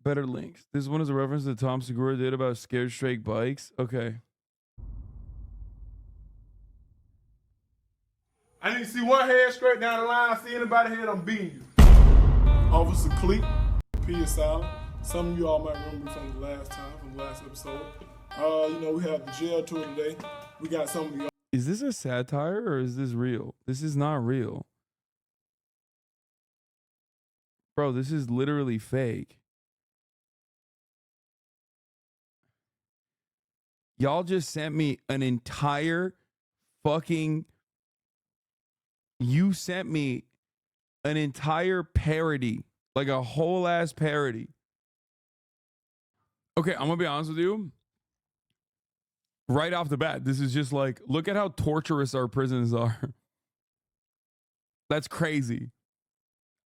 Better links. This one is a reference that Tom Segura did about scared straight bikes. Okay. I need to see one head straight down the line. See anybody head, I'm beating you. Officer Cleek, P is silent. Some of you all might remember from the last episode. We have the jail tour today. We got some of the. Is this a satire or is this real? This is not real. Bro, this is literally fake. Y'all just sent me an entire fucking. You sent me an entire parody, like a whole ass parody. Okay, I'm gonna be honest with you. Right off the bat, this is just like, look at how torturous our prisons are. That's crazy.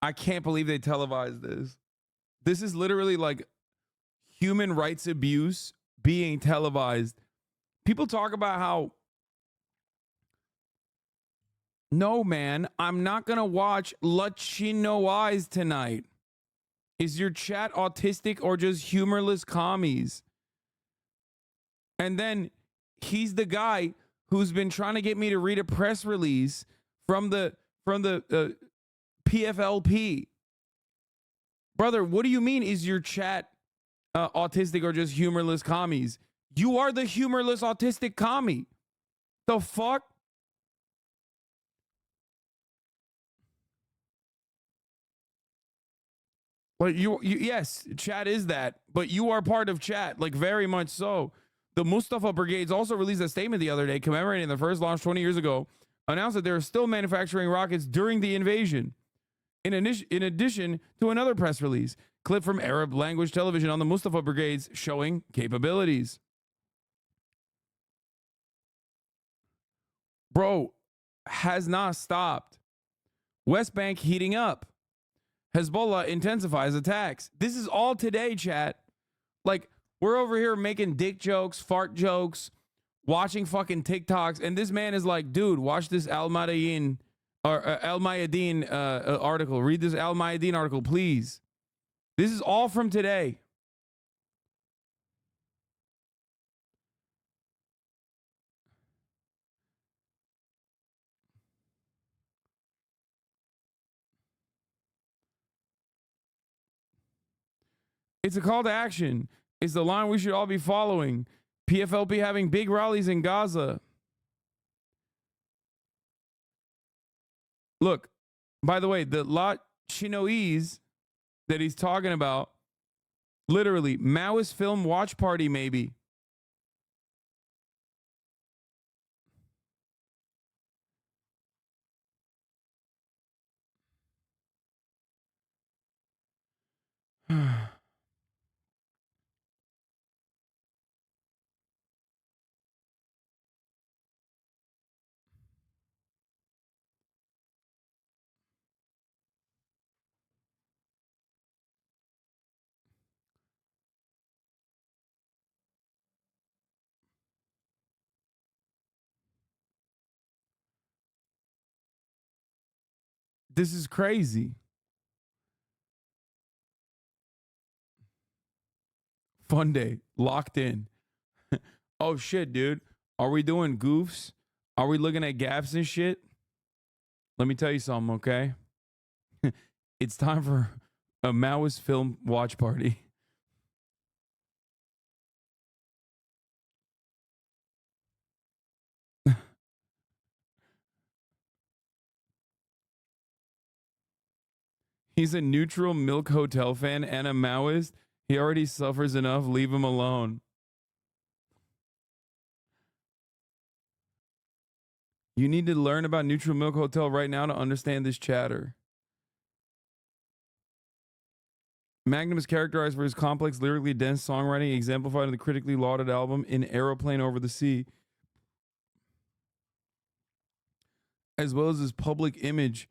I can't believe they televised this. This is literally like human rights abuse being televised. People talk about how, no, man, I'm not going to watch Latino Eyes tonight. Is your chat autistic or just humorless commies? And then he's the guy who's been trying to get me to read a press release from the PFLP. Brother, what do you mean is your chat autistic or just humorless commies? You are the humorless autistic commie. The fuck? Well, yes, chat is that, but you are part of chat, like very much so. The Mustafa Brigades also released a statement the other day commemorating the first launch 20 years ago, announced that they're still manufacturing rockets during the invasion. In addition to another press release, clip from Arab language television on the Mustafa Brigades showing capabilities. Bro, has not stopped. West Bank heating up. Hezbollah intensifies attacks. This is all today, chat. Like, we're over here making dick jokes, fart jokes, watching fucking TikToks, and this man is like, dude, watch this Al Mayadeen article. Read this Al Mayadeen article, please. This is all from today. It's a call to action. It's the line we should all be following. PFLP having big rallies in Gaza. Look, by the way, the Latinoese that he's talking about, literally, Maoist film watch party, maybe. This is crazy. Fun day. Locked in. Oh, shit, dude. Are we doing goofs? Are we looking at gaps and shit? Let me tell you something, okay? It's time for a Maoist film watch party. He's a neutral Milk Hotel fan and a Maoist. He already suffers enough. Leave him alone. You need to learn about Neutral Milk Hotel right now to understand this chatter. Magnum is characterized for his complex, lyrically dense songwriting, exemplified in the critically lauded album In Aeroplane Over the Sea, as well as his public image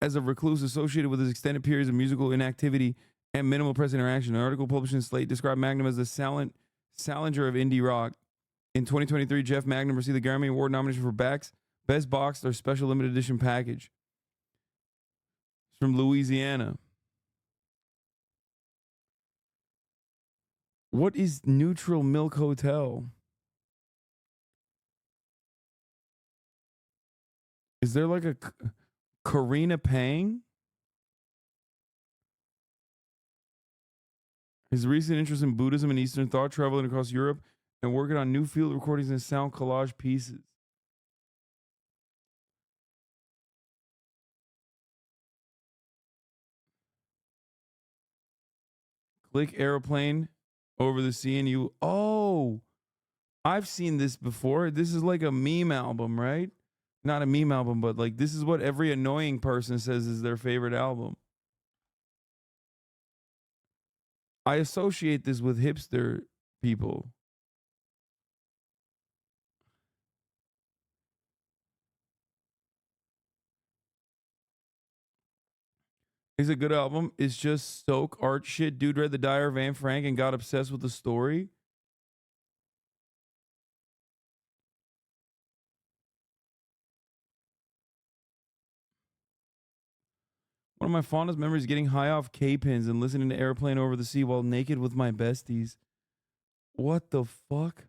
as a recluse associated with his extended periods of musical inactivity and minimal press interaction. An article published in Slate described Magnum as the Salinger of indie rock. In 2023, Jeff Magnum received the Grammy Award nomination for Best Boxed or Special Limited Edition Package. It's from Louisiana. What is Neutral Milk Hotel? Is there like a Karina Pang? His recent interest in Buddhism and Eastern thought, traveling across Europe and working on new field recordings and sound collage pieces. Click airplane over the sea and you. Oh, I've seen this before. This is like a meme album, right? Not a meme album, but like this is what every annoying person says is their favorite album. I associate this with hipster people. It's a good album. It's just stoke art shit. Dude read the Dire Van Frank and got obsessed with the story. One of my fondest memories is getting high off K-pins and listening to Airplane Over the Sea while naked with my besties. What the fuck?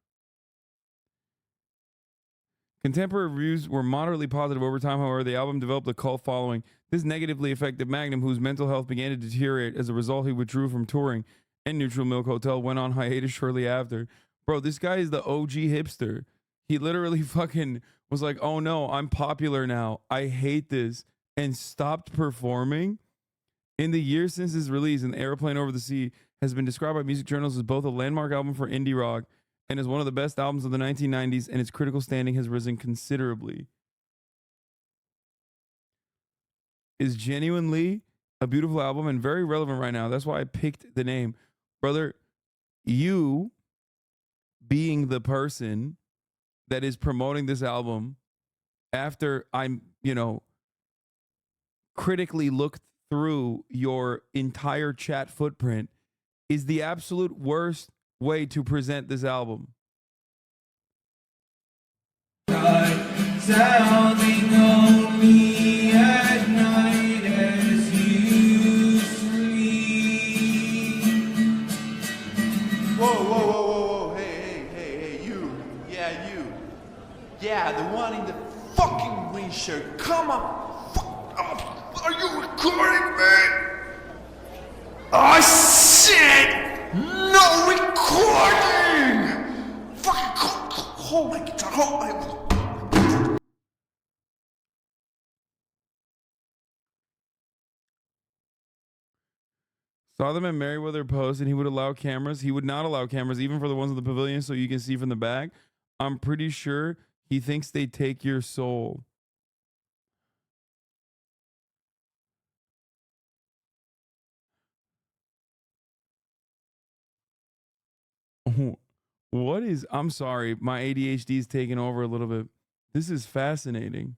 Contemporary reviews were moderately positive over time, however, the album developed a cult following. This negatively affected Magnum, whose mental health began to deteriorate. As a result, he withdrew from touring, and Neutral Milk Hotel went on hiatus shortly after. Bro, this guy is the OG hipster. He literally fucking was like, oh no, I'm popular now. I hate this. And stopped performing. In the years since his release, An Airplane Over the Sea has been described by music journals as both a landmark album for indie rock and is one of the best albums of the 1990s, and its critical standing has risen considerably. Is genuinely a beautiful album and very relevant right now. That's why I picked the name. Brother, you being the person that is promoting this album after I'm, critically looked through your entire chat footprint is the absolute worst way to present this album. Sounding on me at night as you sleep. Whoa, hey, you. Yeah, you. Yeah, the one in the fucking green shirt. Come on, fuck up. Are you recording me? I said no recording! Fucking hold my guitar, hold my... Saw them at Merriweather Post, and he would allow cameras. He would not allow cameras, even for the ones in the pavilion, so you can see from the back. I'm pretty sure he thinks they take your soul. What is... I'm sorry, my ADHD is taking over a little bit. This is fascinating.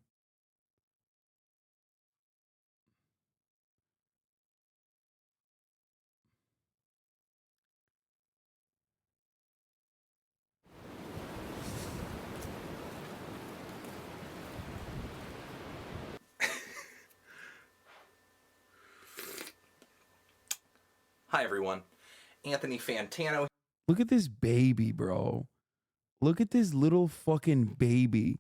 Hi, everyone. Anthony Fantano. Look at this baby, bro. Look at this little fucking baby.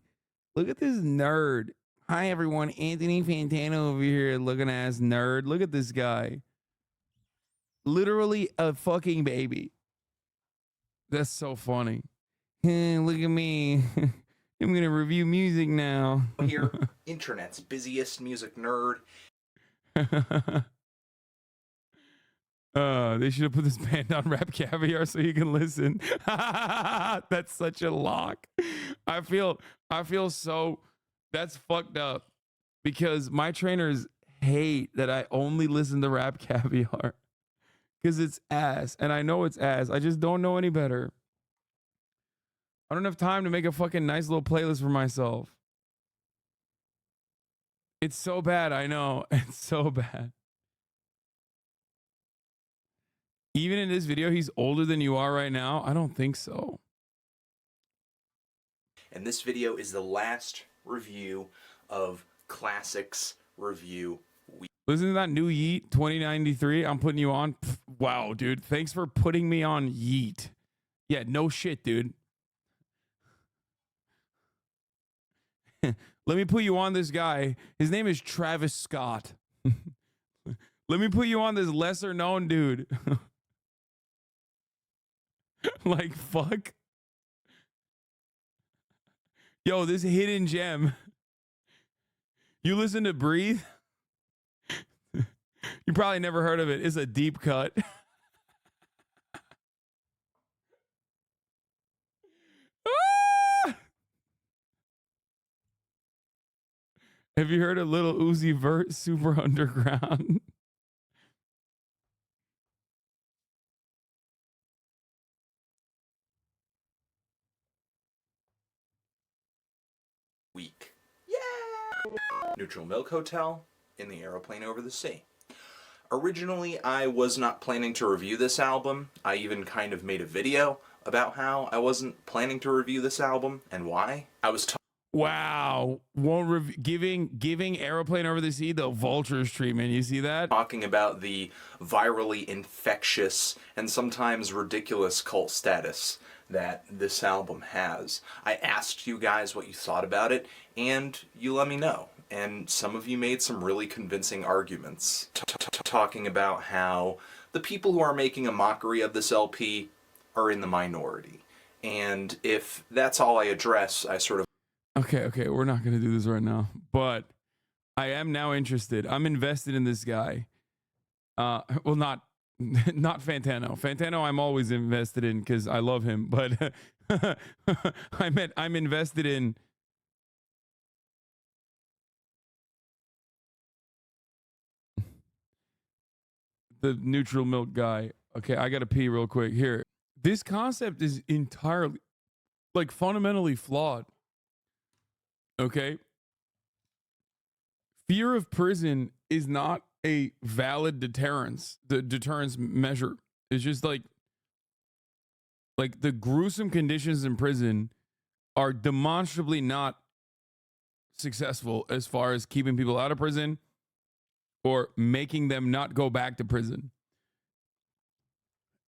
Look at this nerd. Hi, everyone. Anthony Fantano over here, looking ass nerd. Look at this guy. Literally a fucking baby. That's so funny. Look at me. I'm going to review music now. Here, internet's busiest music nerd. They should have put this band on Rap Caviar so you can listen. That's such a lock. I feel so... That's fucked up because my trainers hate that I only listen to Rap Caviar because it's ass, and I know it's ass. I just don't know any better. I don't have time to make a fucking nice little playlist for myself. It's so bad, I know. It's so bad. Even in this video, he's older than you are right now? I don't think so. And this video is the last review of Classics Review Week. Listen to that new Yeet 2093. I'm putting you on. Wow, dude. Thanks for putting me on Yeet. Yeah, no shit, dude. Let me put you on this guy. His name is Travis Scott. Let me put you on this lesser known dude. Like, fuck. Yo, this hidden gem. You listen to Breathe? You probably never heard of it. It's a deep cut. Ah! Have you heard of Little Uzi Vert, Super Underground? Week. Yeah! Neutral Milk Hotel in the aeroplane over the sea. Originally, I was not planning to review this album. I even kind of made a video about how I wasn't planning to review this album and why. I was Wow. Giving Aeroplane Over the Sea the Vultures treatment. You see that? talking about the virally infectious and sometimes ridiculous cult status that this album has. I asked you guys what you thought about it, and you let me know. And some of you made some really convincing arguments, talking about how the people who are making a mockery of this LP are in the minority. And if that's all I address, I sort of... Okay, we're not going to do this right now, but I am now interested. I'm invested in this guy. Well, not Fantano. Fantano I'm always invested in because I love him, but I'm invested in the neutral milk guy. Okay, I got to pee real quick. Here. This concept is entirely, like, fundamentally flawed. Okay? Fear of prison is not a valid deterrence measure. It's just like the gruesome conditions in prison are demonstrably not successful as far as keeping people out of prison or making them not go back to prison.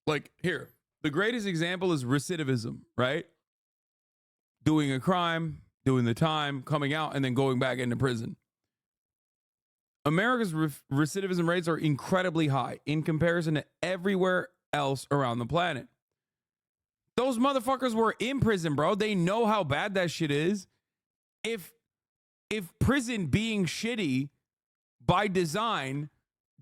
Like, here, the greatest example is recidivism, right? Doing a crime, doing the time, coming out, and then going back into prison. America's recidivism rates are incredibly high in comparison to everywhere else around the planet. Those motherfuckers were in prison, bro. They know how bad that shit is. If prison being shitty by design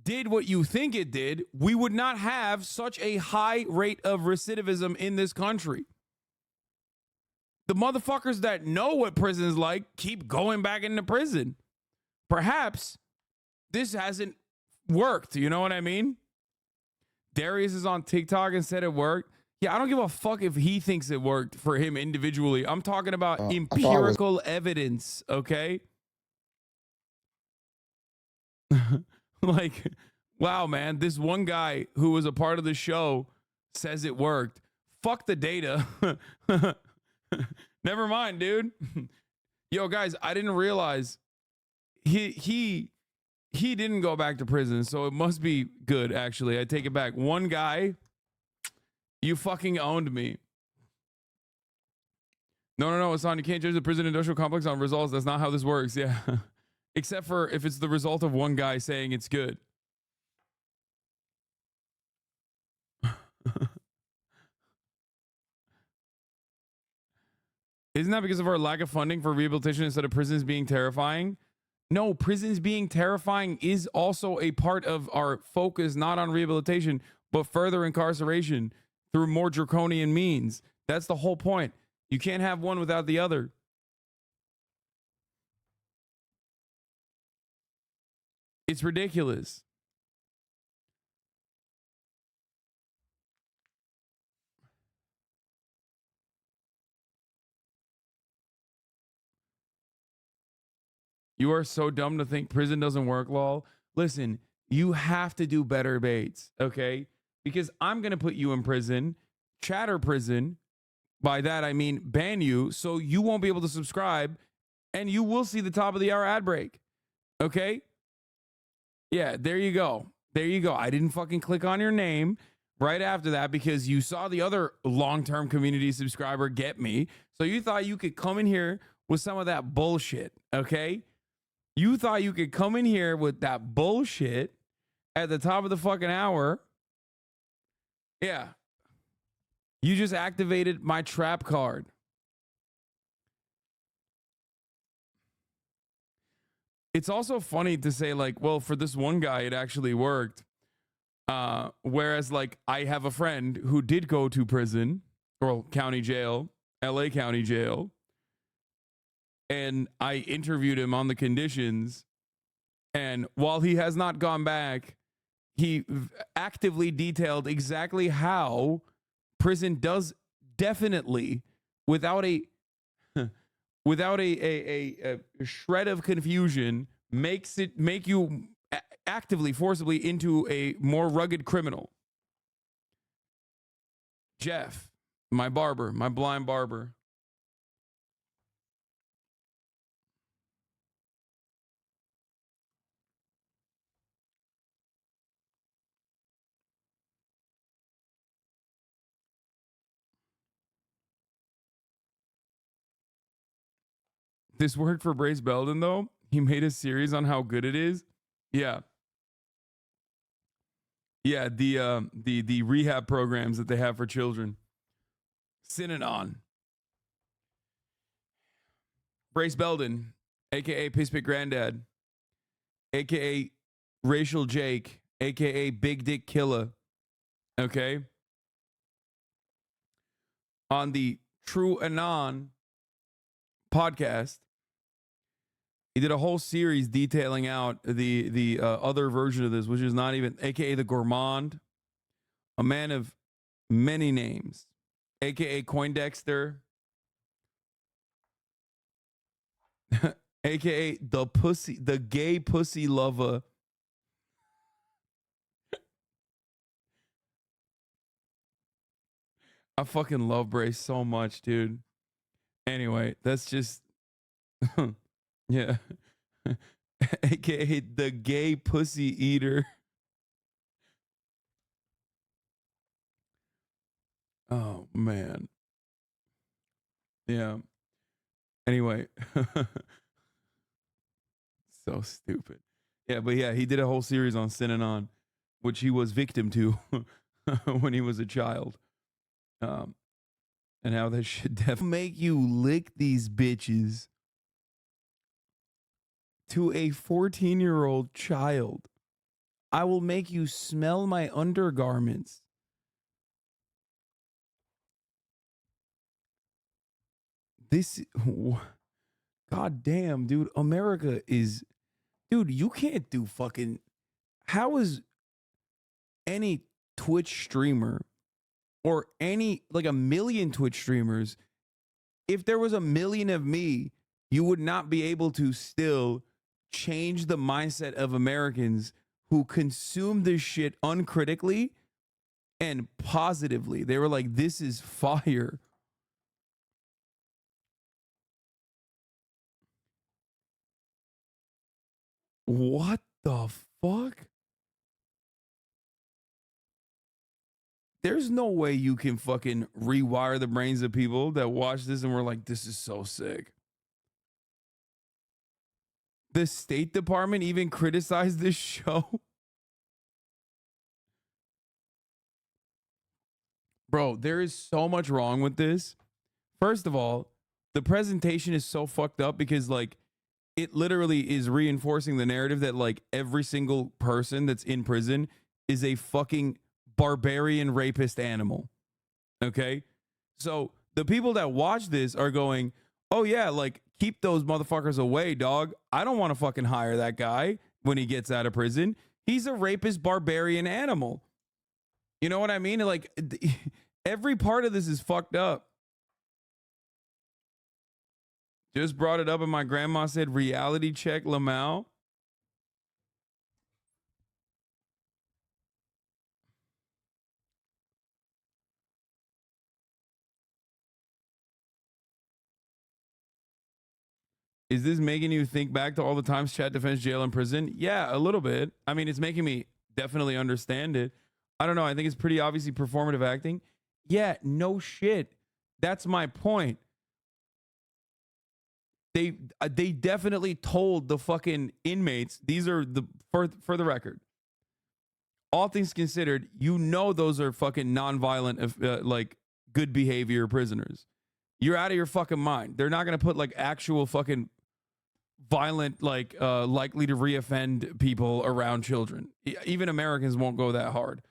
did what you think it did, we would not have such a high rate of recidivism in this country. The motherfuckers that know what prison is like keep going back into prison. Perhaps this hasn't worked. You know what I mean? Darius is on TikTok and said it worked. Yeah, I don't give a fuck if he thinks it worked for him individually. I'm talking about empirical evidence, okay? Like, wow, man, this one guy who was a part of the show says it worked. Fuck the data. Never mind, dude. Yo, guys, I didn't realize he didn't go back to prison, so it must be good, actually. I take it back. One guy, you fucking owned me. No, Hassan, you can't judge the prison industrial complex on results. That's not how this works. Yeah. Except for if it's the result of one guy saying it's good. Isn't that because of our lack of funding for rehabilitation instead of prisons being terrifying? No, prisons being terrifying is also a part of our focus, not on rehabilitation, but further incarceration through more draconian means. That's the whole point. You can't have one without the other. It's ridiculous. You are so dumb to think prison doesn't work, lol. Listen, you have to do better baits, okay? Because I'm going to put you in prison, chatter prison. By that, I mean ban you, so you won't be able to subscribe, and you will see the top of the hour ad break, okay? Yeah, there you go. There you go. I didn't fucking click on your name right after that because you saw the other long-term community subscriber get me. So you thought you could come in here with some of that bullshit, okay? You thought you could come in here with that bullshit at the top of the fucking hour. Yeah. You just activated my trap card. It's also funny to say, like, well, for this one guy, it actually worked. Whereas, like, I have a friend who did go to prison or county jail, LA County Jail, and I interviewed him on the conditions. And while he has not gone back, he actively detailed exactly how prison does definitely, without a shred of confusion, make you actively, forcibly into a more rugged criminal. Jeff, my barber, my blind barber. This worked for Brace Belden, though. He made a series on how good it is. Yeah. Yeah, the rehab programs that they have for children. Synanon. Brace Belden, aka Pisspit Granddad, aka Racial Jake, aka Big Dick Killer. Okay. On the True Anon podcast, he did a whole series detailing out the other version of this, which is not even, aka the Gourmand, a man of many names, aka Coindexter, aka the gay pussy lover. I fucking love Brace so much, dude. Anyway, that's just yeah. AKA the gay pussy eater. Oh man. Yeah. Anyway. So stupid. Yeah, but yeah, he did a whole series on Synanon, which he was victim to when he was a child. And how that should definitely make you lick these bitches to a 14-year-old child. I will make you smell my undergarments. This, god damn, dude. America is, dude, you can't do fucking, how is any Twitch streamer or any, like a million Twitch streamers, if there was a million of me, you would not be able to still change the mindset of Americans who consume this shit uncritically and positively. They were like, this is fire. What the fuck? There's no way you can fucking rewire the brains of people that watch this and we're like, this is so sick. The State Department even criticized this show. Bro, there is so much wrong with this. First of all, the presentation is so fucked up because, like, it literally is reinforcing the narrative that, like, every single person that's in prison is a fucking barbarian rapist animal. Okay? So the people that watch this are going, oh yeah, like, keep those motherfuckers away, dog. I don't want to fucking hire that guy when he gets out of prison. He's a rapist barbarian animal. You know what I mean? Like, every part of this is fucked up. Just brought it up and my grandma said, reality check Lamau. Is this making you think back to all the times chat defends jail and prison? Yeah, a little bit. I mean, it's making me definitely understand it. I don't know. I think it's pretty obviously performative acting. Yeah, no shit. That's my point. They definitely told the fucking inmates, these are the for the record, all things considered, you know those are fucking nonviolent like good behavior prisoners. You're out of your fucking mind. They're not going to put like actual fucking violent, like likely to reoffend people around children. Even Americans won't go that hard.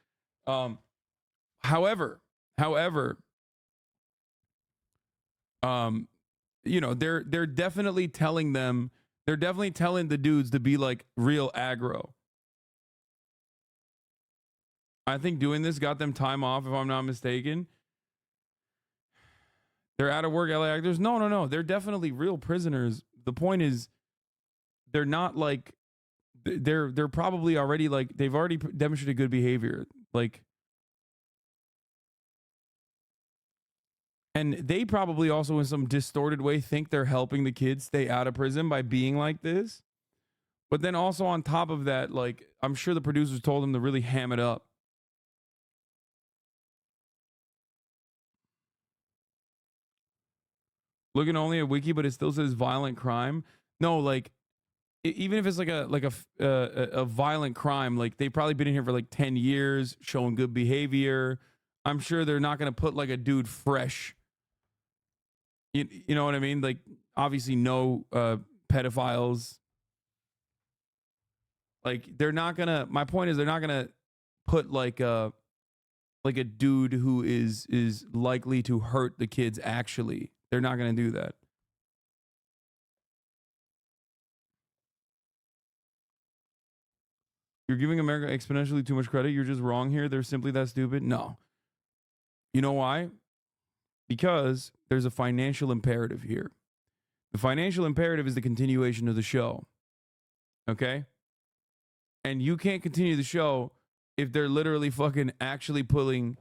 However, you know, they're definitely telling them, they're definitely telling the dudes to be like real aggro. I think doing this got them time off, if I'm not mistaken. They're out of work, LA actors. No. They're definitely real prisoners. The point is, they're not like, they're probably already like, they've already demonstrated good behavior. Like, and they probably also in some distorted way think they're helping the kids stay out of prison by being like this. But then also on top of that, like, I'm sure the producers told them to really ham it up. Looking only at wiki, but it still says violent crime. No, like even if it's like a violent crime, like they've probably been in here for like 10 years, showing good behavior. I'm sure they're not gonna put like a dude fresh. You know what I mean? Like obviously no pedophiles. Like they're not gonna. My point is they're not gonna put like a dude who is likely to hurt the kids. Actually, they're not gonna do that. You're giving America exponentially too much credit. You're just wrong here. They're simply that stupid. No. You know why? Because there's a financial imperative here. The financial imperative is the continuation of the show. Okay? And you can't continue the show if they're literally fucking actually pulling,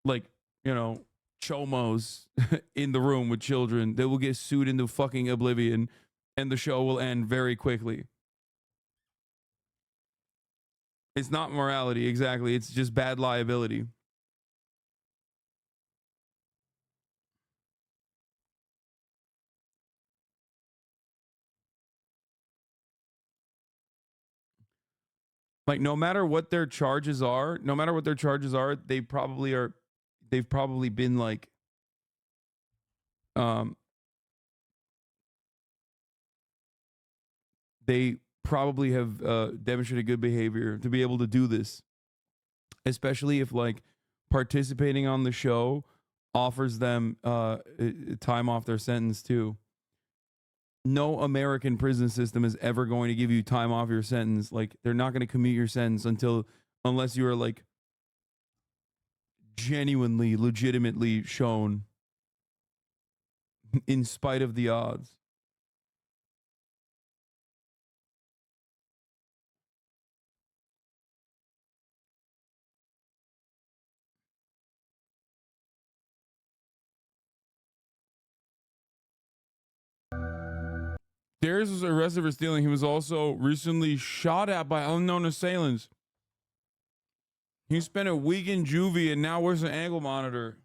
like, you know, chomos in the room with children. They will get sued into fucking oblivion and the show will end very quickly. It's not morality, exactly. It's just bad liability. Like no matter what their charges are, they probably are, they've probably been like they probably have demonstrated good behavior to be able to do this, especially if like participating on the show offers them time off their sentence too. No American prison system is ever going to give you time off your sentence. Like they're not going to commute your sentence unless you are like genuinely, legitimately shown in spite of the odds. Darius was arrested for stealing. He was also recently shot at by unknown assailants. He spent a week in juvie and now wears an ankle monitor.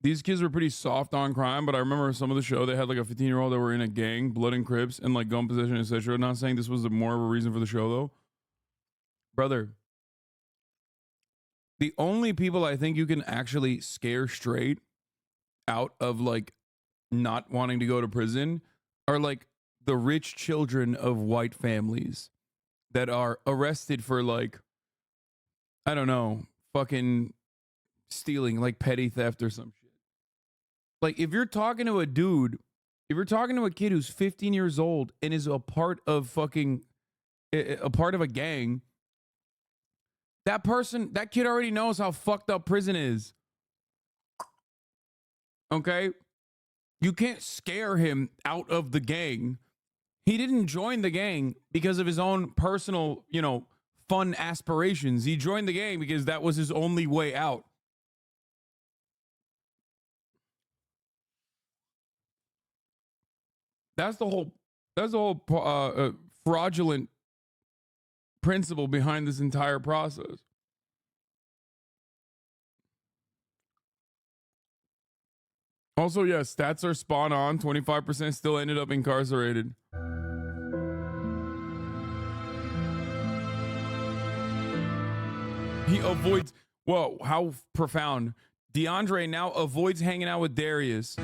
These kids were pretty soft on crime, but I remember some of the show, they had like a 15-year-old that were in a gang, blood and Crips, and like gun possession, etc. Not saying this was more of a reason for the show though. Brother, the only people I think you can actually scare straight out of like not wanting to go to prison are like the rich children of white families that are arrested for like, I don't know, fucking stealing, like petty theft or some shit. Like if you're talking to a dude, if you're talking to a kid who's 15 years old and is a part of fucking a part of a gang, that kid already knows how fucked up prison is. Okay? You can't scare him out of the gang. He didn't join the gang because of his own personal, you know, fun aspirations. He joined the gang because that was his only way out. That's the whole. That's the whole fraudulent principle behind this entire process. Also, yes, stats are spot on. 25% still ended up incarcerated. He avoids. Whoa, how profound. DeAndre now avoids hanging out with Darius.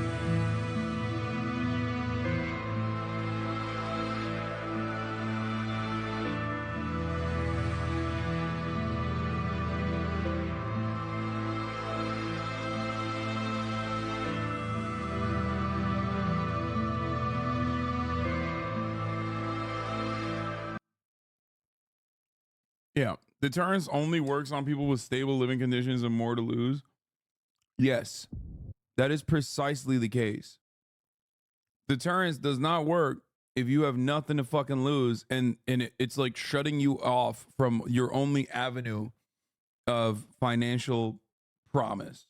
Yeah. Deterrence only works on people with stable living conditions and more to lose. Yes, that is precisely the case. Deterrence does not work if you have nothing to fucking lose, and it's like shutting you off from your only avenue of financial promise.